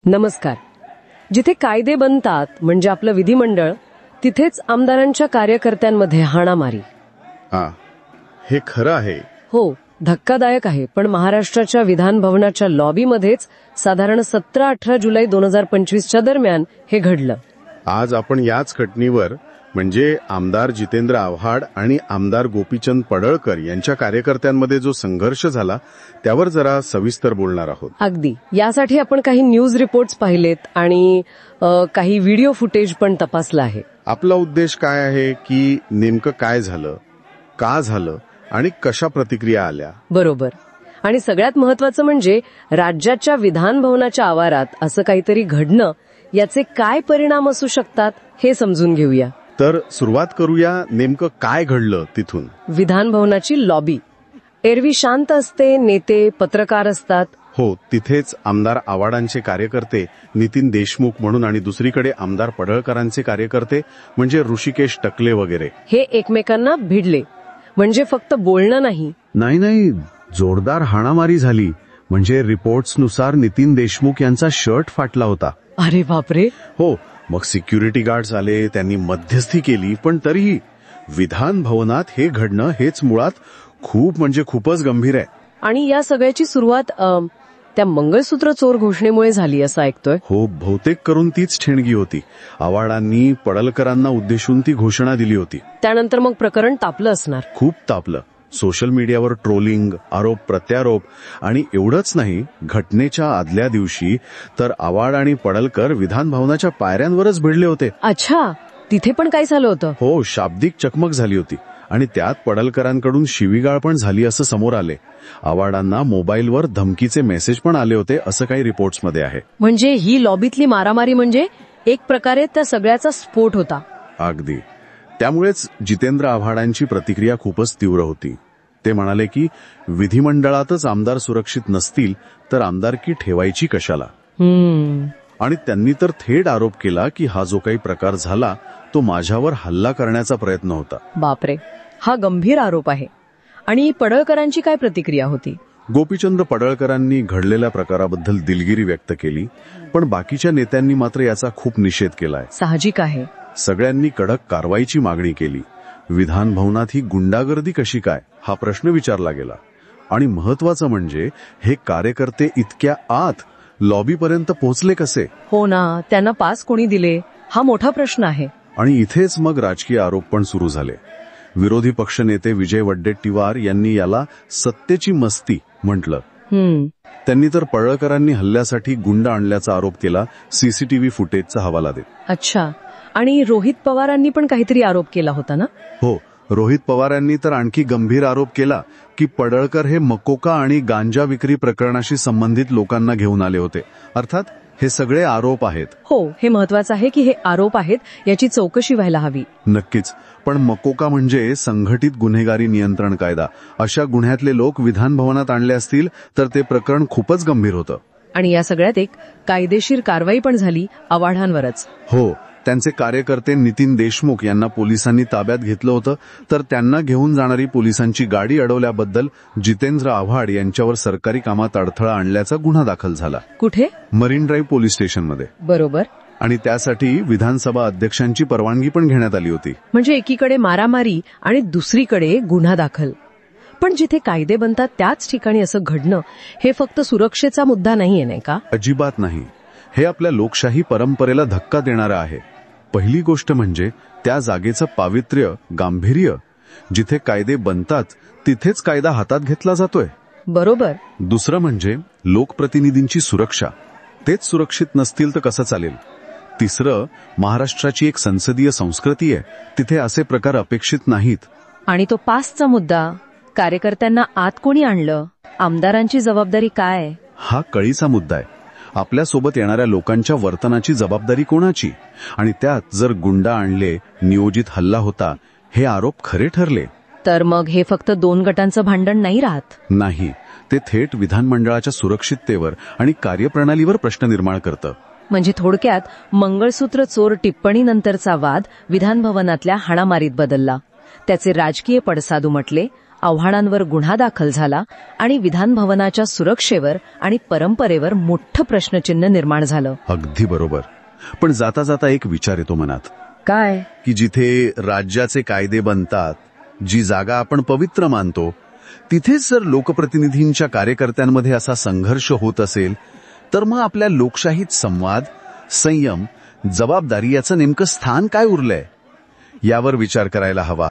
नमस्कार. जिथे कायदे बनतात म्हणजे आपलं विधिमंडळ, तिथेच आमदारांच्या कार्यकर्त्यांमध्ये हाणामारी. हे खरं आहे. हो, धक्कादायक आहे. पण महाराष्ट्राच्या विधान भवनाच्या लॉबीमध्येच साधारण 17-18 जुलै 2025च्या दरम्यान हे घडलं. आज आपण याच घटनेवर म्हणजे आमदार जितेंद्र आव्हाड आणि आमदार गोपीचंद पडळकर यांच्या कार्यकर्त्यांमध्ये जो संघर्ष झाला त्यावर जरा सविस्तर बोलणार आहोत. अगदी. यासाठी आपण काही न्यूज रिपोर्ट्स पाहिलेत आणि काही व्हिडिओ फुटेज पण तपासलं आहे. आपला उद्देश काय आहे की नेमकं काय झालं, का झालं आणि कशा प्रतिक्रिया आल्या. बरोबर. आणि सगळ्यात महत्वाचं म्हणजे राज्याच्या विधान भवनाच्या आवारात असं काहीतरी घडणं याचे काय परिणाम असू शकतात हे समजून घेऊया. तर सुरुवात करूया नेमकं काय घडलं तिथून. विधान भवनाची लॉबी एरवी शांत असते, नेते पत्रकार असतात. हो, तिथेच आमदार आव्हाडांचे कार्यकर्ते नितीन देशमुख म्हणून आणि दुसरीकडे आमदार पडळकरांचे कार्यकर्ते म्हणजे ऋषिकेश टकले वगैरे हे एकमेकांना भिडले. म्हणजे फक्त बोलणं नाही, जोरदार हाणामारी झाली. म्हणजे रिपोर्ट्सनुसार नितीन देशमुख यांचा शर्ट फाटला होता. अरे बापरे. हो, मग सिक्युरिटी गार्ड्स आले, त्यांनी मध्यस्थी केली. पण तरीही विधान भवनात हे घडणं हेच मुळात खूपच गंभीर आहे. आणि या सगळ्याची सुरुवात त्या मंगळसूत्र चोर घोषणेमुळे झाली असं ऐकतोय. हो, बहुतेक करून तीच ठेणगी होती. आव्हाडांनी पडळकरांना उद्देशून ती घोषणा दिली होती. त्यानंतर मग प्रकरण तापलं असणार. खूप तापलं. सोशल मीडियावर ट्रोलिंग, आरोप प्रत्यारोप. आणि एवढंच नाही, घटनेच्या आदल्या दिवशी तर आव्हाड आणि पडळकर विधान भवनाच्या पायऱ्यांवरच भिडले होते. अच्छा, तिथे पण काय झालं होतं? हो, शाब्दिक चकमक झाली होती. आणि त्यात पडळकरांकडून शिवीगाळ पण झाली असं समोर आले. आव्हाडांना मोबाईलवर धमकीचे मेसेज पण आले होते असं काही रिपोर्ट्समध्ये आहे. म्हणजे ही लॉबीतली मारामारी म्हणजे एक प्रकारे त्या सगळ्याचा स्फोट होता. अगदी. त्यामुळेच जितेंद्र आव्हाडांची प्रतिक्रिया खूपच तीव्र होती. ते म्हणाले की विधिमंडळातच आमदार सुरक्षित नसतील तर आमदारकी ठेवायची कशाला. आणि त्यांनी तर थेट आरोप केला की हा जो काही प्रकार झाला तो माझ्यावर हल्ला करण्याचा प्रयत्न होता. बापरे, हा गंभीर आरोप आहे. आणि पडळकरांची काय प्रतिक्रिया होती? गोपीचंद पडळकरांनी घडलेल्या प्रकाराबद्दल दिलगिरी व्यक्त केली. पण बाकीच्या नेत्यांनी मात्र याचा खूप निषेध केलाय. साहजिक आहे. सगळ्यांनी कडक कारवाईची मागणी केली. विधान भवनात ही गुंडागर्दी कशी काय हा प्रश्न विचारला गेला. आणि महत्वाचं म्हणजे हे कार्यकर्ते इतक्या आत लॉबीपर्यंत पोहोचले कसे. हो ना, त्यांना पास कोणी दिले हा मोठा प्रश्न आहे. आणि इथेच मग राजकीय आरोप पण सुरू झाले. विरोधी पक्षनेते विजय वडेट्टीवार यांनी याला सत्तेची मस्ती म्हटलं. त्यांनी तर पडळकरांनी हल्ल्यासाठी गुंड आणल्याचा आरोप केला, सीसीटीव्ही फुटेजचा हवाला देत. अच्छा. आणि रोहित पवारांनी पण काहीतरी आरोप केला होता ना? हो, रोहित पवारांनी तर आणखी गंभीर आरोप केला की पडळकर हे मकोका आणि गांजा विक्री प्रकरणाशी संबंधित लोकांना घेऊन आले होते. अर्थात हे सगळे आरोप आहेत. हो, हे महत्वाचं आहे की हे आरोप आहेत, याची चौकशी व्हायला हवी. नक्कीच. पण मकोका म्हणजे संघटित गुन्हेगारी नियंत्रण कायदा. अशा गुन्ह्यातले लोक विधान भवनात आणले असतील तर ते प्रकरण खूपच गंभीर होतं. आणि या सगळ्यात एक कायदेशीर कारवाई पण झाली आव्हाडांवरच. हो, त्यांचे कार्यकर्ते नितीन देशमुख यांना पोलिसांनी ताब्यात घेतलं होतं. तर त्यांना घेऊन जाणारी पोलिसांची गाडी अडवल्याबद्दल जितेंद्र आव्हाड यांच्यावर सरकारी कामात अडथळा आणल्याचा गुन्हा दाखल झाला. कुठे? मरीन ड्राईव्ह पोलीस स्टेशनमध्ये. बरोबर. आणि त्यासाठी विधानसभा अध्यक्षांची परवानगी पण घेण्यात आली होती. म्हणजे एकीकडे मारामारी आणि दुसरीकडे गुन्हा दाखल. पण जिथे कायदे बनतात त्याच ठिकाणी असं घडणं हे फक्त सुरक्षेचा मुद्दा नाहीये, नाही का? अजिबात नाही. हे आपल्या लोकशाही परंपरेला धक्का देणारं आहे. पहिली गोष्ट म्हणजे त्या जागेचं पावित्र्य, गांभीर्य. जिथे कायदे बनतात तिथेच कायदा हातात घेतला जातोय. बरोबर. दुसरं म्हणजे लोकप्रतिनिधींची सुरक्षा. तेच सुरक्षित नसतील तर कसं चालेल. तिसरं, महाराष्ट्राची एक संसदीय संस्कृती आहे, तिथे असे प्रकार अपेक्षित नाहीत. आणि तो पासचा मुद्दा, कार्यकर्त्यांना आत कोणी आणलं, आमदारांची जबाबदारी काय, हा कळीचा मुद्दा आहे. आपल्यासोबत येणाऱ्या लोकांच्या वर्तनाची जबाबदारी कोणाची. आणि त्यात जर गुंडा आणले, नियोजित हल्ला होता, हे आरोप खरे ठरले तर मग हे फक्त दोन गटांचं भांडण नाही राहत. नाही, ते थेट विधानमंडळाच्या सुरक्षिततेवर आणि कार्यप्रणालीवर प्रश्न निर्माण करतं. म्हणजे थोडक्यात मंगळसूत्र चोर टिप्पणीनंतरचा वाद विधान भवनातल्या हाणामारीत बदलला. त्याचे राजकीय पडसाद उमटले. आव्हानांवर गुन्हा दाखल झाला आणि विधानभवनाच्या सुरक्षेवर आणि परंपरेवर मोठं प्रश्नचिन्ह निर्माण झालं. अगदी बरोबर. पण जाता जाता एक विचार येतो मनात, काय? की जिथे राज्याचे कायदे बनतात, जी जागा आपण पवित्र मानतो, तिथेच जर लोकप्रतिनिधींच्या कार्यकर्त्यांमध्ये असा संघर्ष होत असेल, तर मग आपल्या लोकशाहीत संवाद, संयम, जबाबदारी याचं नेमकं स्थान काय उरलंय? यावर विचार करायला हवा.